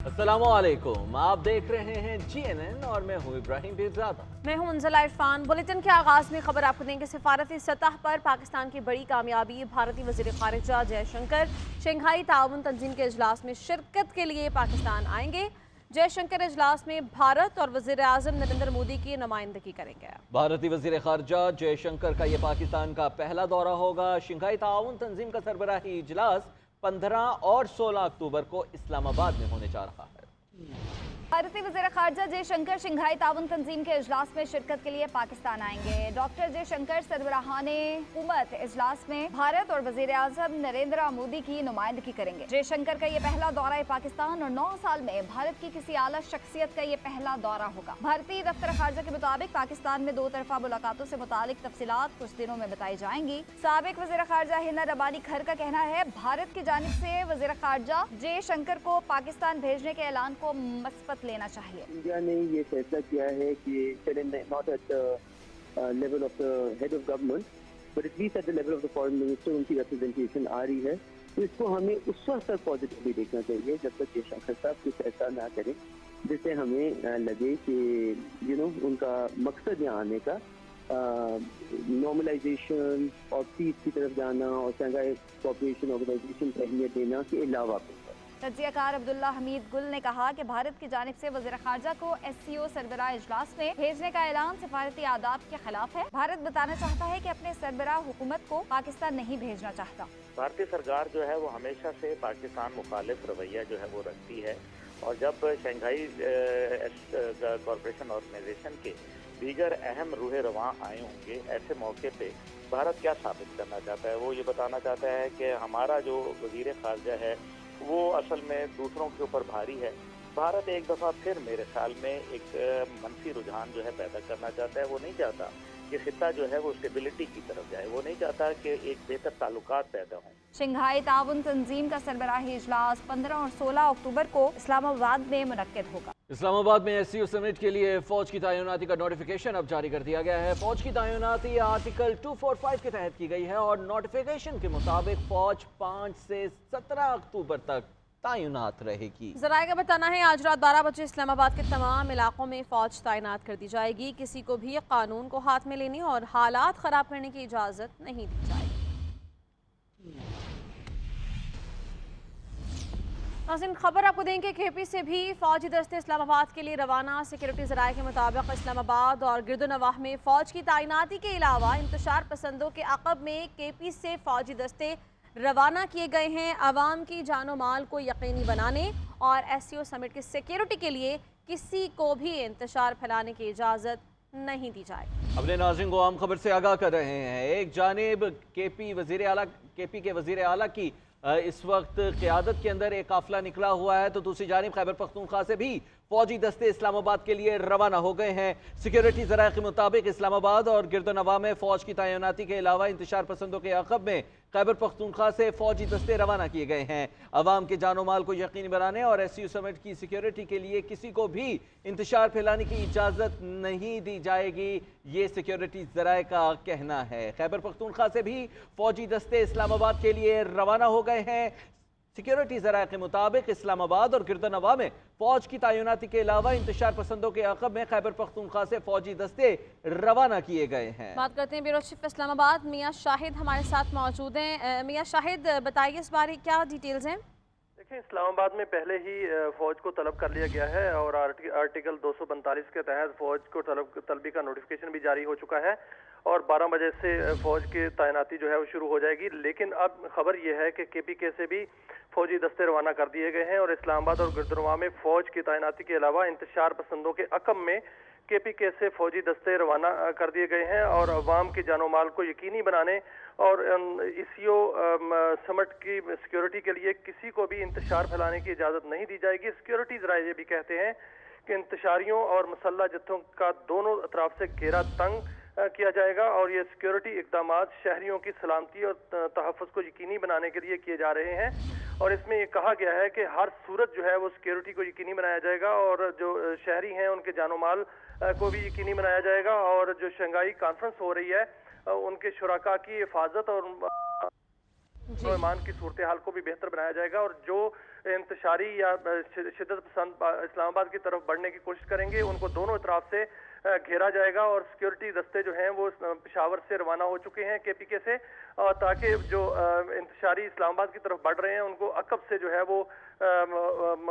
अस्सलाम वालेकुम, आप देख रहे हैं GNN और मैं हूँ इब्राहिम पीरजादा। मैं हूं उन्जला इरफान। बुलेटिन के आगाज में खबर आपको देंगे। सफारती सतह पर पाकिस्तान की बड़ी कामयाबी। भारतीय वज़ीर ख़ारिजा जयशंकर शंघाई ताउन तंजीम के इजलास में शिरकत के लिए पाकिस्तान आएंगे। जयशंकर इजलास में भारत और वज़ीर आज़म नरेंद्र मोदी की नुमाइंदगी करेंगे। भारतीय वज़ीर ख़ारिजा जयशंकर का ये पाकिस्तान का पहला दौरा होगा। शंघाई ताउन तंजीम का सरबराही इजलास 15 और 16 अक्टूबर को इस्लामाबाद में होने जा रहा है। भारतीय वज़ीर ख़ारिजा जयशंकर शंघाई ताउन तंजीम के इजलास में शिरकत के लिए पाकिस्तान आएंगे। डॉक्टर जयशंकर सरबराहाने हुकूमत इजलास में भारत और वज़ीर आज़म नरेंद्र मोदी की नुमाइंदगी करेंगे। जयशंकर का ये पहला दौरा पाकिस्तान और 9 साल में भारत की किसी आला शख्सियत का ये पहला दौरा होगा। भारतीय दफ्तर ख़ारिजा के मुताबिक पाकिस्तान में 2 तरफा मुलाकातों से मुतालिक तफसीलात कुछ दिनों में बताई जाएंगी। साबिक वज़ीर ख़ारिजा हिना रबानी खर का कहना है भारत की जानिब से वज़ीर ख़ारिजा जयशंकर को पाकिस्तान भेजने के ऐलान को मस्बत लेना चाहिए। इंडिया ने ये फैसला किया है कि not at level of the head of government but at least at the level of the foreign minister उनकी रिप्रेजेंटेशन आ रही है, तो इसको हमें उस वक्त तक पॉजिटिवली देखना चाहिए जब तक जयशंकर साहब कुछ ऐसा ना करें जिससे हमें लगे कि उनका मकसद यहाँ आने का नॉर्मलाइजेशन और पीस की तरफ जाना और शंघाई कोऑपरेशन ऑर्गेनाइजेशन को अहमियत देना के अलावा। तज्ज़ियाकार अब्दुल्ला हमीद गुल ने कहा कि भारत की जानिब से वज़ीर ख़ारिजा को SCO सरबराह इजलास में भेजने का ऐलान सिफारती आदाब के खिलाफ है। भारत बताना चाहता है कि अपने सरबराह हुकूमत को पाकिस्तान नहीं भेजना चाहता। भारतीय सरकार जो है वो हमेशा से पाकिस्तान मुखालिफ रवैया जो है वो रखती है, और जब शंघाई कॉरपोरेशन ऑर्गेनाइजेशन के दीगर अहम रूह रवां आए होंगे, ऐसे मौके पे भारत क्या साबित करना चाहता है? वो ये बताना चाहता है कि हमारा जो वज़ीर ख़ारिजा है वो असल में दूसरों के ऊपर भारी है। भारत एक दफ़ा फिर मेरे ख्याल में एक मनफी रुझान जो है पैदा करना चाहता है। वो नहीं चाहता कि खित्ता जो है वो स्टेबिलिटी की तरफ जाए, वो नहीं चाहता कि एक बेहतर ताल्लुकात पैदा हों। शंघाई ताउन तंजीम का सरबराही इजलास 15 और 16 अक्टूबर को इस्लामाबाद में मुनक्किद होगा। इस्लामाबाद में SCO समिट के लिए फौज की तैनाती का नोटिफिकेशन अब जारी कर दिया गया है। फौज की तैनाती आर्टिकल 245 के तहत की गई है और नोटिफिकेशन के मुताबिक फौज 5 से 17 अक्टूबर तक तैनात रहेगी। ज़राए का बताना है आज रात 12 बजे इस्लामाबाद के तमाम इलाकों में फौज तैनात कर दी जाएगी। किसी को भी कानून को हाथ में लेने और हालात ख़राब करने की इजाज़त नहीं दी जाएगी। नाज़रीन, खबर आपको देंगे कि KP से भी फौजी दस्ते इस्लामाबाद के लिए रवाना। सिक्योरिटी ज़राए के मुताबिक इस्लामाबाद और गिरदोनवाह में फ़ौज की तैनाती के अलावा इंतशार पसंदों के अक़ब में KP से फौजी दस्ते रवाना किए गए हैं। अवाम की जानो माल को यकीनी बनाने और SCO समिट की सिक्योरिटी के लिए किसी को भी इंतशार फैलाने की इजाज़त नहीं दी जाएगी। अपने नाज़रीन को आम खबर से आगाह कर रहे हैं। एक जानिब KP के वज़ीर आला की इस वक्त क़यादत के अंदर एक काफ़िला निकला हुआ है, तो दूसरी जानिब खैबर पख्तूनख्वा से भी फौजी दस्ते इस्लामाबाद के लिए रवाना हो गए हैं। सिक्योरिटी ज़राए के मुताबिक इस्लामाबाद और गिरदोनवाह में फ़ौज की तैनाती के अलावा इंतशार पसंदों के अक़ब में खैबर पख्तूनख्वा से फौजी दस्ते रवाना किए गए हैं। अवाम के जानो माल को यकीनी बनाने और SCO समिट की सिक्योरिटी के लिए किसी को भी इंतशार फैलाने की इजाज़त नहीं दी जाएगी, ये सिक्योरिटी ज़राए का कहना है। खैबर पख्तूनख्वा से भी फौजी दस्ते इस्लामाबाद के लिए रवाना हो गए हैं। सिक्योरिटी ज़राए के मुताबिक इस्लामाबाद और गिरदोनवाह में फौज की तैनाती के अलावा इंतशार पसंदों के अक़ब में खैबर पख्तूनख्वा से फौजी दस्ते रवाना किए गए हैं। बात करते हैं ब्यूरो चीफ इस्लामाबाद मियां शाहिद हमारे साथ मौजूद हैं। मियां शाहिद, बताइए इस बारे क्या डिटेल्स हैं? देखिए, इस्लामाबाद में पहले ही फौज को तलब कर लिया गया है और आर्टिकल 245 के तहत फौज को तलबी का नोटिफिकेशन भी जारी हो चुका है और 12 बजे से फौज की तैनाती जो है वो शुरू हो जाएगी। लेकिन अब खबर यह है कि KPK से भी फौजी दस्ते रवाना कर दिए गए हैं और इस्लामाबाद और गिरदोनवाह में फौज की तैनाती के अलावा इंतशार पसंदों के अक़ब में KPK से फौजी दस्ते रवाना कर दिए गए हैं और अवाम की जानो माल को यकीनी बनाने और SCO समिट की सिक्योरिटी के लिए किसी को भी इंतशार फैलाने की इजाज़त नहीं दी जाएगी। सिक्योरिटी ज़राए ये भी कहते हैं कि इंतशारियों और मुसल्लह जत्थों का दोनों अतराफ से घेरा तंग किया जाएगा और ये सिक्योरिटी इक़दाम शहरियों की सलामती और तहफ़्फ़ुज़ को यकीनी बनाने के लिए किए जा रहे हैं और इसमें ये कहा गया है कि हर सूरत जो है वो सिक्योरिटी को यकीनी बनाया जाएगा और जो शहरी हैं उनके जानो माल को भी यकीनी बनाया जाएगा और जो शंघाई कॉन्फ्रेंस हो रही है उनके शुराका की हिफाजत और ईमान की सूरत हाल को भी बेहतर बनाया जाएगा और जो इंतशारी या शिद्दत पसंद इस्लामाबाद की तरफ बढ़ने की कोशिश करेंगे, उनको दोनों तरफ से घेरा जाएगा। और सिक्योरिटी दस्ते जो हैं वो पेशावर से रवाना हो चुके हैं KPK से, ताकि जो इंतशारी इस्लामाबाद की तरफ बढ़ रहे हैं उनको अकब से जो है वो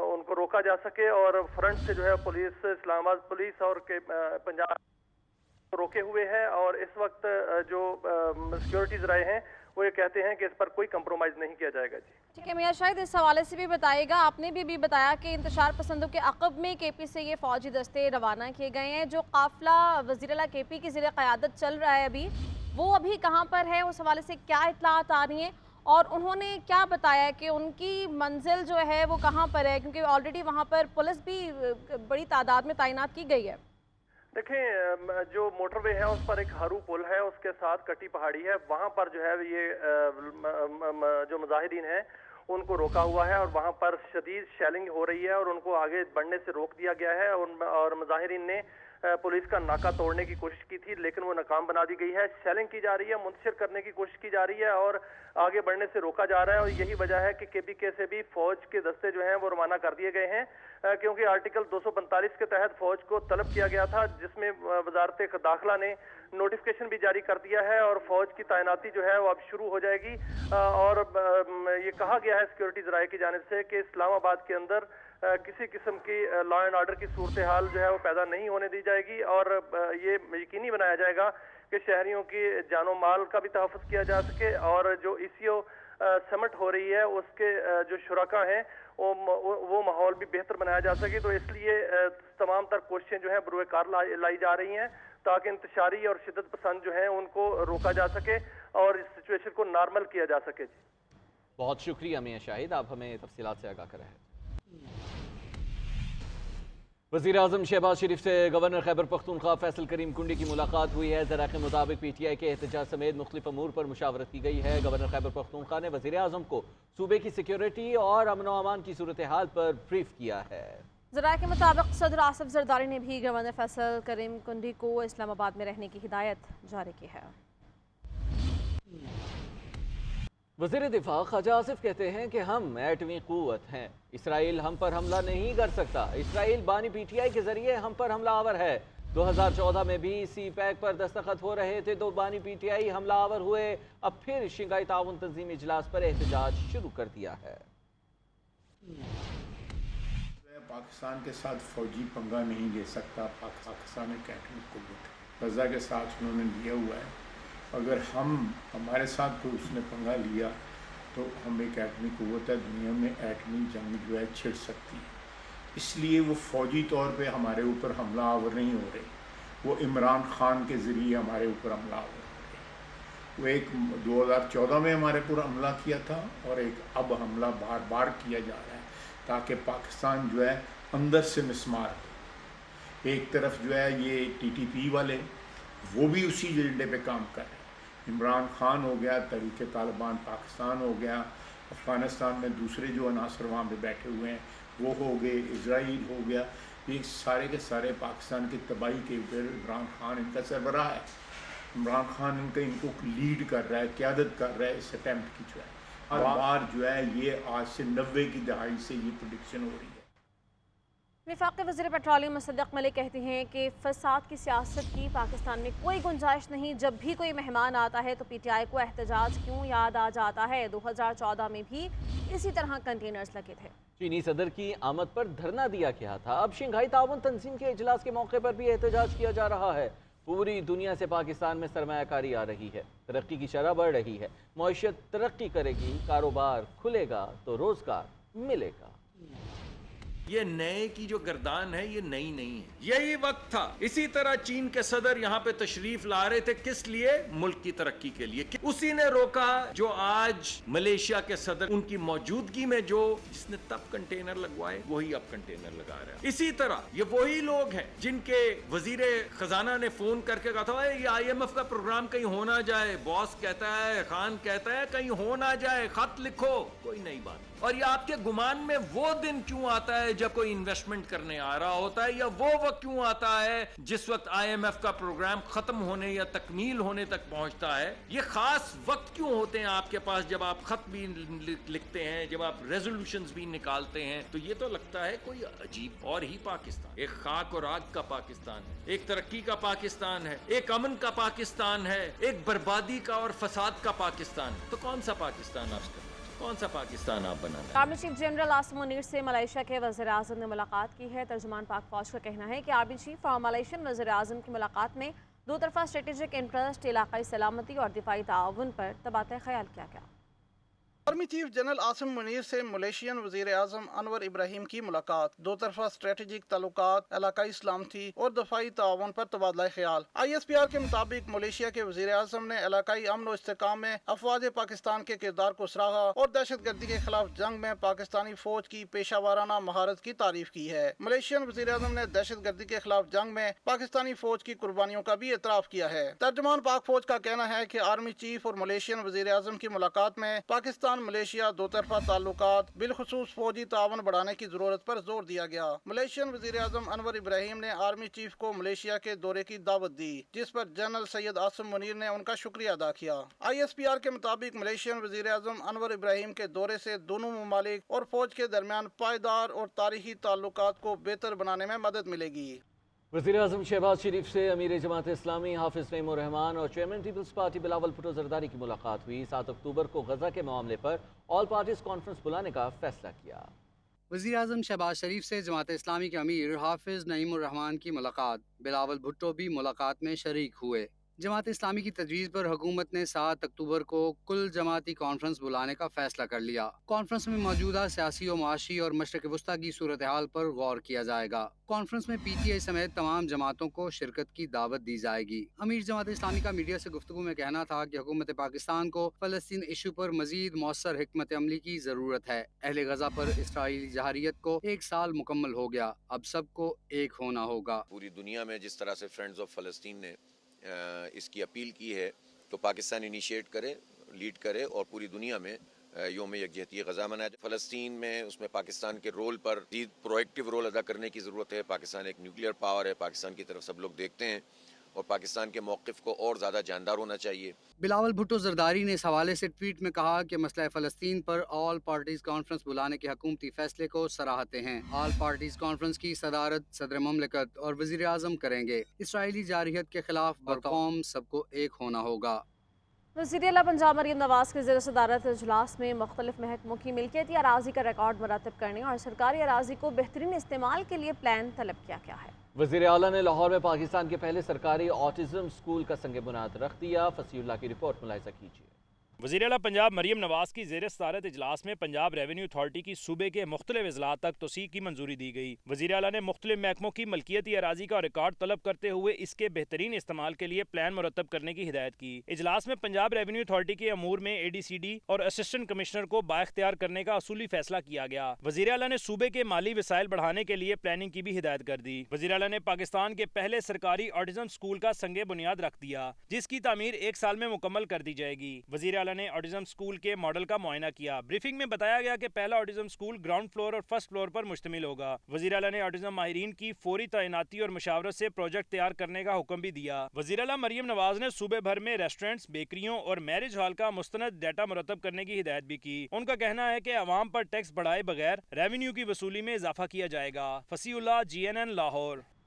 उनको रोका जा सके। और फ्रंट से जो है पुलिस, इस्लामाबाद पुलिस और पंजाब रोके हुए हैं। और इस वक्त जो सिक्योरिटी ज़राए हैं वो ये कहते हैं कि इस पर कोई कंप्रोमाइज़ नहीं किया जाएगा। जी ठीक है मियां, शायद इस हवाले से भी बताइएगा, आपने भी बताया कि इंतशार पसंदों के अक़ब में KP से ये फ़ौजी दस्ते रवाना किए गए हैं। जो काफ़िला वज़ीर आला KP की ज़ेर क़यादत चल रहा है वो अभी कहाँ पर है, उस हवाले से क्या इत्तलात आ रही हैं और उन्होंने क्या बताया कि उनकी मंजिल जो है वो कहाँ पर है, क्योंकि ऑलरेडी वहाँ पर पुलिस भी बड़ी तादाद में तैनात की गई है। देखें, जो मोटरवे है उस पर एक हरू पुल है, उसके साथ कटी पहाड़ी है, वहाँ पर जो है ये जो मुजाहिदीन हैं उनको रोका हुआ है और वहाँ पर शदीद शेलिंग हो रही है और उनको आगे बढ़ने से रोक दिया गया है। और मुजाहिदीन ने पुलिस का नाका तोड़ने की कोशिश की थी, लेकिन वो नाकाम बना दी गई है। शेलिंग की जा रही है, मुंतशिर करने की कोशिश की जा रही है और आगे बढ़ने से रोका जा रहा है। और यही वजह है कि KPK से भी फौज के दस्ते जो हैं वो रवाना कर दिए गए हैं, क्योंकि आर्टिकल 245 के तहत फौज को तलब किया गया था, जिसमें वजारत दाखिला ने नोटिफिकेशन भी जारी कर दिया है और फौज की तैनाती जो है वो अब शुरू हो जाएगी। और ये कहा गया है सिक्योरिटी ज़राए की जानिब से कि इस्लामाबाद के अंदर किसी किस्म की लॉ एंड ऑर्डर की सूरत हाल जो है वो पैदा नहीं होने दी जाएगी और ये यकीनी बनाया जाएगा कि शहरियों की जानो माल का भी तहफ़्फ़ुज़ किया जा सके। और जो ECO समिट हो रही है उसके जो शुरका हैं वो माहौल भी बेहतर बनाया जा सके। तो इसलिए तमाम तर कोशिशें जो है बरूए कार लाई जा रही हैं ताकि इंतशारी और शिद्दत पसंद जो है उनको रोका जा सके और इस सिचुएशन को नॉर्मल किया जा सके। बहुत शुक्रिया मियां शाहिद, आप हमें तफसीलात से आगाह कर रहे हैं। वज़ीर आज़म शहबाज शरीफ से गवर्नर खैबर पख्तूनख्वा फैसल करीम कुंडी की मुलाकात हुई है। ज़रा के मुताबिक PTI के एहतजाज समेत मुख्तलिफ अमूर पर मुशावरत की गई है। गवर्नर खैबर पख्तूनख्वा ने वज़ीर आज़म को सूबे की सिक्योरिटी और अमन व अमान की सूरत हाल पर ब्रीफ किया है। ज़राए के मुताबिक सदर आसिफ जरदारी ने भी गवर्नर फैसल करीम कुंडी को इस्लामाबाद में रहने की हिदायत जारी की है। वज़ीर दिफा ख्वाजा आसिफ कहते हैं कि हम एटमी क़ुव्वत हैं, इसराइल हम पर हमला नहीं कर सकता। इसराइल बानी PTI के जरिए हम पर हमला आवर है। 2014 में भी CPAC पर दस्तखत हो रहे थे तो बानी PTI हमला आवर हुए। अब फिर शंघाई ताउन तंजीम इजलास पर एहतजाज शुरू कर दिया है। पाकिस्तान के साथ फौजी पंगा नहीं ले सकता। पाकिस्तान एक एटमी क़ुव्वत गज़ा के साथ उन्होंने लिया हुआ है। अगर हमारे साथ तो उसने पंगा लिया तो हम एक एटमी क़ुव्वत है, दुनिया में एटमी जंग जो है छिड़ सकती है। इसलिए वो फ़ौजी तौर पे हमारे ऊपर हमला आवर नहीं हो रहे, वो इमरान ख़ान के ज़रिए हमारे ऊपर हमला आवर हो रहे। वो एक 2014 में हमारे ऊपर हमला किया था और एक अब हमला बार बार किया जा रहा है ताकि पाकिस्तान जो है अंदर से मिसमार हो। एक तरफ जो है ये TTP वाले वो भी उसी एजेंडे पे काम कर रहे हैं। इमरान ख़ान हो गया, तहरीक तालिबान पाकिस्तान हो गया, अफ़गानिस्तान में दूसरे जो अनासर वहाँ पे बैठे हुए हैं वो हो गए, इजराइल हो गया, ये सारे के सारे पाकिस्तान की तबाही के ऊपर इमरान ख़ान इनका सरबराह है। इमरान ख़ान इनको लीड कर रहा है, क़यादत कर रहा है इस अटैम्प्ट की जो है। हर बार जो है ये आज से 90 की दहाई से ये प्रेडिक्शन हो रही है। वफाक़ी वज़ीर पेट्रोलियम मुसद्दक़ मलिक कहते हैं कि फसाद की सियासत की पाकिस्तान में कोई गुंजाइश नहीं। जब भी कोई मेहमान आता है तो PTI को एहतजाज क्यों याद आ जाता है। 2014 में भी इसी तरह कंटेनर्स लगे थे। चीनी सदर की आमद पर धरना दिया गया था। अब शंघाई ताउन तंजीम के इजलास के मौके पर भी एहतजाज किया जा रहा है। पूरी दुनिया से पाकिस्तान में सरमायाकारी आ रही है, तरक्की की शरह बढ़ रही है, मईशत तरक्की करेगी, कारोबार खुलेगा तो रोजगार मिलेगा। ये नए की जो गर्दान है ये नई नहीं है, यही वक्त था। इसी तरह चीन के सदर यहाँ पे तशरीफ ला रहे थे, किस लिए? मुल्क की तरक्की के लिए। उसी ने रोका जो आज मलेशिया के सदर उनकी मौजूदगी में जो जिसने तब कंटेनर लगवाए वही अब कंटेनर लगा रहा है। इसी तरह ये वही लोग हैं जिनके वजीरे खजाना ने फोन करके कहा था ये IMF का प्रोग्राम कहीं हो ना जाए। बॉस कहता है, खान कहता है कहीं हो ना जाए, खत लिखो, कोई नई बात। और ये आपके गुमान में वो दिन क्यों आता है जब कोई इन्वेस्टमेंट करने आ रहा होता है, या वो वक्त क्यों आता है जिस वक्त IMF का प्रोग्राम खत्म होने या तकमील होने तक पहुंचता है? ये खास वक्त क्यों होते हैं आपके पास जब आप खत भी लिखते हैं, जब आप रेजोल्यूशंस भी निकालते हैं? तो ये तो लगता है कोई अजीब और ही पाकिस्तान, एक खाक और आग का पाकिस्तान है, एक तरक्की का पाकिस्तान है, एक अमन का पाकिस्तान है, एक बर्बादी का और फसाद का पाकिस्तान। तो कौन सा पाकिस्तान आपका, कौन सा पाकिस्तान आप बनाना है? Army chief general Asim Munir से मलेशिया के वज़ीर आज़म ने मुलाकात की है। तर्जुमान पाक फौज का कहना है कि आर्मी चीफ और मलेशियन वज़ीर आज़म की मुलाकात में दो तरफा स्ट्रेटेजिक इंटरेस्ट, इलाकाई सलामती और दिफाई ताउन पर तबादला ख्याल किया गया। Army chief general Asim Munir से मलेशियन वज़ीर आज़म अनवर इब्राहिम की मुलाकात, दो तरफा स्ट्रेटेजिक ताल्लुकात, इलाकाई सलामती और दफाई ताउन पर तबादला ख्याल। ISPR के मुताबिक मलेशिया के वज़ीर आज़म ने इलाकाई अमन और इस्तेहकाम में अफवाज पाकिस्तान के किरदार को सराहा और दहशत गर्दी के खिलाफ जंग में पाकिस्तानी फौज की पेशावाराना महारत की तारीफ की है। मलेशियन वज़ीर आज़म ने दहशत गर्दी के खिलाफ जंग में पाकिस्तानी फौज की कुर्बानियों का भी एतराफ़ किया है। तर्जुमान पाक फौज का कहना है कि आर्मी चीफ और मलेशियन वज़ीर आज़म की मुलाकात में पाकिस्तान मलेशिया दो तरफा ताल्लुकात, बिलखुसूस फौजी तावन बढ़ाने की जरूरत पर जोर दिया गया। मलेशियन वज़ीर आज़म अनवर इब्राहिम ने आर्मी चीफ को मलेशिया के दौरे की दावत दी, जिस पर जनरल सैयद आसिम मुनीर ने उनका शुक्रिया अदा किया। ISPR के मुताबिक मलेशियन वज़ीर आज़म अनवर इब्राहिम के दौरे से दोनों ममालिक और फौज के दरमियान पायदार और तारीखी ताल्लुकात को बेहतर बनाने में मदद मिलेगी। वज़ीर आज़म शहबाज शरीफ से अमीर जमात इस्लामी हाफिज़ नईम उर रहमान और चेयरमैन पीपल्स पार्टी बिलावल भुट्टो ज़रदारी की मुलाकात हुई। 7 अक्टूबर को गजा के मामले पर ऑल पार्टीज कॉन्फ्रेंस बुलाने का फैसला किया। वज़ीर आज़म शहबाज शरीफ से जमात इस्लामी के अमीर हाफिज़ नईम उर रहमान की मुलाकात, बिलावल भुट्टो भी मुलाकात में शरीक हुए। जमात इस्लामी की तजवीज़ पर हुकूमत ने 7 अक्टूबर को कुल जमाती कॉन्फ्रेंस बुलाने का फैसला कर लिया। कॉन्फ्रेंस में मौजूदा सियासी और माशी और मशरक़ वस्ता की सूरत हाल पर गौर किया जाएगा। कॉन्फ्रेंस में PTI समेत तमाम जमातों को शिरकत की दावत दी जाएगी। अमीर जमात इस्लामी का मीडिया से गुफ्तगू में कहना था कि हुकूमत पाकिस्तान को फ़लस्तीन इशू पर मज़ीद मौसर हिकमत अमली की ज़रूरत है। अहले गज़ा पर इसराइली जहारियत को 1 साल मुकम्मल हो गया, अब सबको एक होना होगा। पूरी दुनिया में जिस तरह से फ्रेंड्स ऑफ फ़लस्तीन ने इसकी अपील की है, तो पाकिस्तान इनिशिएट करे, लीड करे और पूरी दुनिया में योम यकजहती गज़ा मनाए। फ़लस्तीन में उसमें पाकिस्तान के रोल पर प्रोएक्टिव रोल अदा करने की ज़रूरत है। पाकिस्तान एक न्यूक्लियर पावर है, पाकिस्तान की तरफ सब लोग देखते हैं और पाकिस्तान के मौक़िफ़ को और ज़्यादा जानदार होना चाहिए। बिलावल भुट्टो ज़रदारी ने इस हवाले से ट्वीट में कहा कि मसला फ़लस्तीन पर ऑल पार्टीज़ कॉन्फ्रेंस बुलाने के हुकूमती फ़ैसले को सराहते हैं। ऑल पार्टीज़ कॉन्फ्रेंस की सदारत सदर ममलिकत और वज़ीर आज़म करेंगे। इसराइली जारहियत के खिलाफ बरकौम सबको एक होना होगा। वज़ीर आला पंजाब मरीम नवाज़ के ज़ेर सदारत इजलास में मुख्तलिफ महकमों की मिल्कियती अराज़ी का रिकॉर्ड मुरतब करने और सरकारी अराज़ी को बेहतरीन इस्तेमाल के लिए प्लान तलब किया गया है। वज़ीर आला ने लाहौर में पाकिस्तान के पहले सरकारी ऑटिज़म स्कूल का संग बुनियाद रख दिया। फसीउल्लाह की रिपोर्ट मुलाहिज़ा कीजिए। वज़ीर आला पंजाब मरीम नवाज़ की ज़ेर सदारत इजलास में पंजाब रेवेन्यू अथॉरिटी की सूबे के मुख्तलिफ अज़ला तक तोसी की मंजूरी दी गई। वज़ीर आला ने मुख्तलिफ महकमों की मलकियती अराज़ी का रिकॉर्ड तलब करते हुए इसके बेहतरीन इस्तेमाल के लिए प्लान मुरतब करने की हिदायत की। इजलास में पंजाब रेवेन्यू अथॉरिटी के अमूर में ADCD और असिस्टेंट कमिश्नर को बाइख्तियार करने का असूली फैसला किया गया। वज़ीर आला ने सूबे के माली वसाइल बढ़ाने के लिए प्लानिंग की भी हिदायत कर दी। वज़ीर आला ने पाकिस्तान के पहले सरकारी ऑटिज़म स्कूल का संग बुनियाद रख दिया, जिसकी तामीर 1 साल में मुकम्मल कर दी जाएगी। वज़ीर आला ने ऑटिज़म स्कूल के मॉडल का मुआयना किया। ब्रीफिंग में बताया गया कि पहला ऑटिज़म स्कूल ग्राउंड फ्लोर और फर्स्ट फ्लोर पर मुश्तमिल होगा। वज़ीर आला ने ऑटिज़म माहिरीन की फौरी तैनाती और मुशावरत से प्रोजेक्ट तैयार करने का हुक्म भी दिया। वज़ीर आला मरीम नवाज ने सूबे भर में रेस्टोरेंट्स, बेकरियों और मैरिज हॉल का मुस्तनद डाटा मुरतब करने की हिदायत भी की। उनका कहना है कि अवाम पर टैक्स बढ़ाए बगैर रेवेन्यू की वसूली में इजाफा किया जाएगा। फसीउल्लाह, GNN लाहौर।